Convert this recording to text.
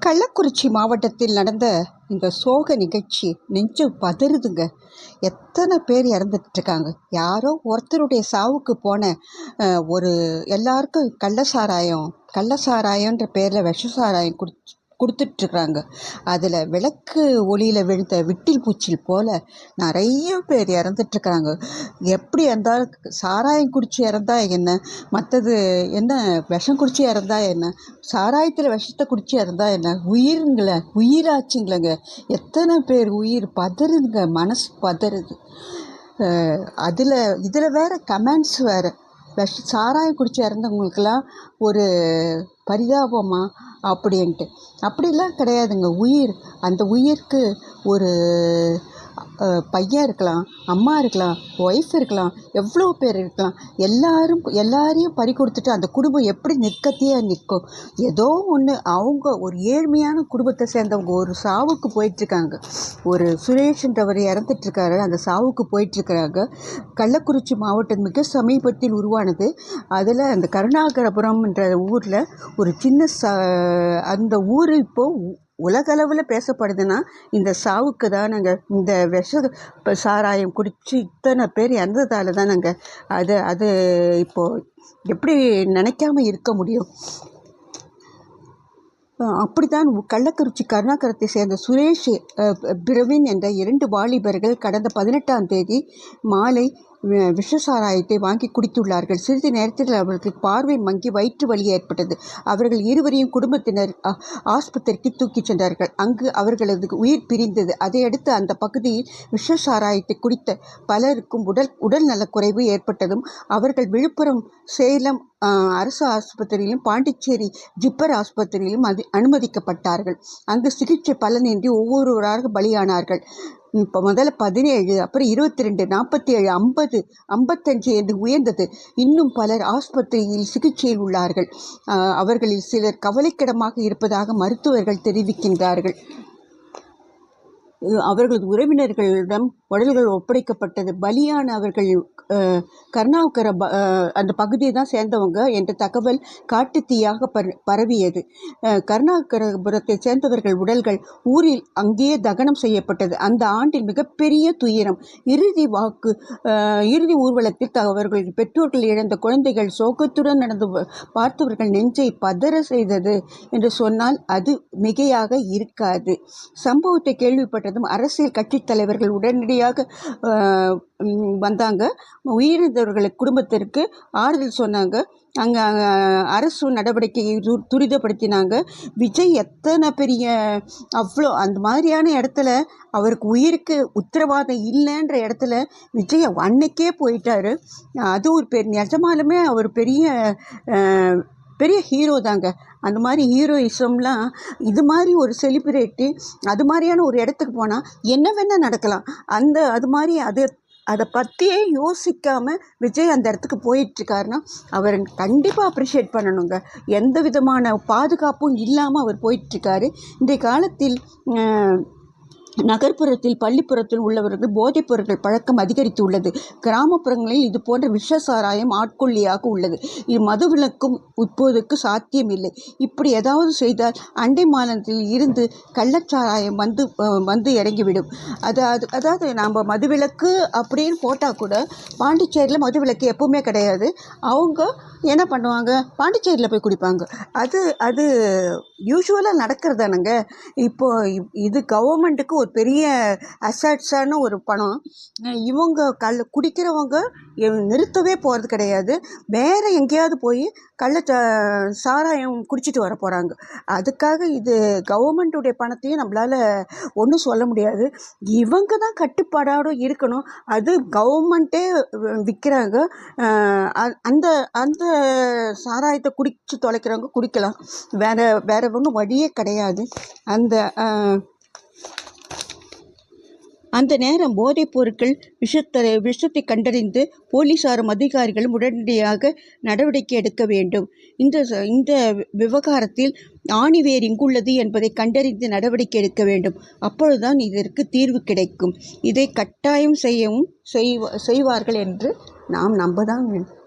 கள்ளக்குறிச்சி மாவட்டத்தில் நடந்த இந்த சோக நிகழ்ச்சி நெஞ்சு பதறுதுங்க. எத்தனை பேர் இறந்துட்டுருக்காங்க. யாரோ ஒருத்தருடைய சாவுக்கு போன ஒரு எல்லாருக்கும் கள்ள சாராயன்ற பேரில் விஷ சாராயம் கொடுத்துட்ருக்குறாங்க. அதில் விளக்கு ஒளியில் விழுந்த விட்டில் பூச்சில் போல் நிறைய பேர் இறந்துட்டுருக்குறாங்க. எப்படி இருந்தாலும் சாராயம் குடித்து இறந்தா என்ன, மற்றது என்ன விஷம் குடித்து இறந்தா என்ன, சாராயத்தில் விஷத்தை குடித்து இறந்தா என்ன, உயிராச்சுங்களேங்க. எத்தனை பேர் உயிர் பதறுதுங்க, மனசு பதறுது. இதில் வேறு கமெண்ட்ஸ் வேறு, சாராயம் குடித்து இறந்தவங்களுக்கெல்லாம் ஒரு பரிதாபமா அப்படின்ட்டு. அப்படிலாம் கிடையாதுங்க. அந்த உயிருக்கு ஒரு பையன் இருக்கலாம், அம்மா இருக்கலாம், ஒய்ஃப் இருக்கலாம், எவ்வளோ பேர் இருக்கலாம். எல்லாரையும் பறி கொடுத்துட்டு அந்த குடும்பம் எப்படி நிற்கும்? ஏதோ ஒன்று, அவங்க ஒரு ஏழ்மையான குடும்பத்தை சேர்ந்தவங்க ஒரு சாவுக்கு போயிட்டுருக்காங்க. ஒரு சுரேஷ்ன்றவர் இறந்துட்டுருக்காரு, அந்த சாவுக்கு போயிட்டுருக்கிறாங்க. கள்ளக்குறிச்சி மாவட்டம் மிக சமீபத்தில் உருவானது. அதில் அந்த கருணாகரபுரம்ன்ற ஊரில் ஒரு சின்ன அந்த ஊர் இப்போது உலகளவில் பேசப்படுதுன்னா இந்த சாவுக்கு தானங்க. இந்த சாராயம் குடித்து இத்தனை பேர் இறந்ததால தானங்க. அது இப்போது எப்படி நினைக்காம இருக்க முடியும்? அப்படித்தான் கள்ளக்குறிச்சி கருணாகரத்தை சேர்ந்த சுரேஷ், பிரவீன் என்ற 2 வாலிபர்கள் கடந்த 18ஆம் தேதி மாலை விஷ சாராயத்தை வாங்கி குடித்துள்ளார்கள். சிறிது நேரத்தில் அவர்களுக்கு பார்வை மங்கி வயிற்று வலி ஏற்பட்டது. அவர்கள் இருவரையும் குடும்பத்தினர் ஆஸ்பத்திரிக்கு தூக்கிச் சென்றார்கள். அங்கு அவர்களது உயிர் பிரிந்தது. அதையடுத்து அந்த பகுதியில் விஷ சாராயத்தை குடித்த பலருக்கும் உடல் நலக்குறைவு ஏற்பட்டதும் அவர்கள் விழுப்புரம், சேலம் அரசு ஆஸ்பத்திரியிலும் பாண்டிச்சேரி ஜிப்மர் ஆஸ்பத்திரியிலும் அனுமதிக்கப்பட்டார்கள். அங்கு சிகிச்சை பலனின்றி ஒவ்வொருவராக பலியானார்கள். இப்போ முதல்ல 17, அப்புறம் 22, 47, 50, 55 என்று உயர்ந்தது. இன்னும் பலர் ஆஸ்பத்திரியில் சிகிச்சையில் உள்ளார்கள். அவர்களில் சிலர் கவலைக்கிடமாக இருப்பதாக மருத்துவர்கள் தெரிவிக்கின்றார்கள். அவர்களது உறவினர்களிடம் உடல்கள் ஒப்படைக்கப்பட்டது. பலியான அவர்கள் கருணாகர அந்த பகுதியை தான் சேர்ந்தவங்க என்ற தகவல் காட்டுத்தீயாக பரவியது. கருணாகரபுரத்தை சேர்ந்தவர்கள் உடல்கள் ஊரில் அங்கேயே தகனம் செய்யப்பட்டது. அந்த ஆண்டில் மிகப்பெரிய துயரம். இறுதி ஊர்வலத்தில் அவர்கள் பெற்றோர்கள் இழந்த குழந்தைகள் சோகத்துடன் நடந்து பார்த்தவர்கள் நெஞ்சை பதற செய்தது என்று சொன்னால் அது மிகையாக இருக்காது. சம்பவத்தை கேள்விப்பட்டதும் அரசியல் கட்சி தலைவர்கள் உடனடியாக வந்தாங்க. உயிரிழந்தவர்களுக்கு குடும்பத்திற்கு ஆறுதல் சொன்னாங்க. அங்கே அரசு நடவடிக்கையை துரிதப்படுத்தினாங்க. விஜய் எத்தனை பெரிய அவ்வளோ அந்த மாதிரியான இடத்துல அவருக்கு உயிருக்கு உத்தரவாதம் இல்லைன்ற இடத்துல விஜய் அன்னைக்கே போயிட்டாரு. அது ஒரு நிஜமாலுமே அவர் பெரிய ஹீரோ தாங்க. அந்த மாதிரி ஹீரோயிசம்லாம் இது மாதிரி ஒரு செலிப்ரிட்டி அது மாதிரியான ஒரு இடத்துக்கு போனால் என்ன வேணால் நடக்கலாம். அது மாதிரி அதை பற்றியே யோசிக்காமல் விஜய் அந்த இடத்துக்கு போயிட்டுருக்காருன்னா அவர் கண்டிப்பாக அப்ரிஷியேட் பண்ணணுங்க. எந்த விதமான பாதுகாப்பும் இல்லாமல் அவர் போயிட்டுருக்காரு. இன்றைய காலத்தில் நகர்ப்புறத்தில் பள்ளிப்புறத்தில் உள்ளவர்கள் போதைப் பொருட்கள் பழக்கம் அதிகரித்து உள்ளது. கிராமப்புறங்களில் இது போன்ற விஷ சாராயம் ஆட்கொள்ளியாக உள்ளது. இது மதுவிலக்கும் இப்போதுக்கு சாத்தியமில்லை. இப்படி ஏதாவது செய்தால் அண்டை மாநிலத்தில் இருந்து கள்ளச்சாராயம் வந்து இறங்கிவிடும். அதாவது நாம் மதுவிலக்கு அப்படின்னு போட்டால் கூட பாண்டிச்சேரியில் மதுவிலக்கு எப்பவுமே கிடையாது. அவங்க என்ன பண்ணுவாங்க, பாண்டிச்சேரியில் போய் குடிப்பாங்க. அது யூஸ்வலாக நடக்கிறதானுங்க. இது கவர்மெண்ட்டுக்கு ஒரு பெரிய அசட்ஸான ஒரு பணம். இவங்க குடிக்கிறவங்க நிறுத்தவே போகிறது கிடையாது. வேறு எங்கேயாவது போய் சாராயம் குடிச்சிட்டு வர போகிறாங்க. அதுக்காக இது கவர்மெண்ட்டுடைய பணத்தையும் நம்மளால் ஒன்றும் சொல்ல முடியாது. இவங்க தான் கட்டுப்பாடோடு இருக்கணும். அது கவர்மெண்ட்டே விற்கிறாங்க. அந்த சாராயத்தை குடித்து தொலைக்கிறவங்க குடிக்கலாம். வேற ஒன்றும் வழியே கிடையாது. அந்த நேரம் போதைப் பொருட்கள் விஷத்தை கண்டறிந்து போலீசாரும் அதிகாரிகளும் உடனடியாக நடவடிக்கை எடுக்க வேண்டும். இந்த விவகாரத்தில் ஆணிவேர் இங்குள்ளது என்பதை கண்டறிந்து நடவடிக்கை எடுக்க வேண்டும். அப்பொழுதுதான் இதற்கு தீர்வு கிடைக்கும். இதை கட்டாயம் செய்வார்கள் என்று நாம் நம்பதான் வேண்டும்.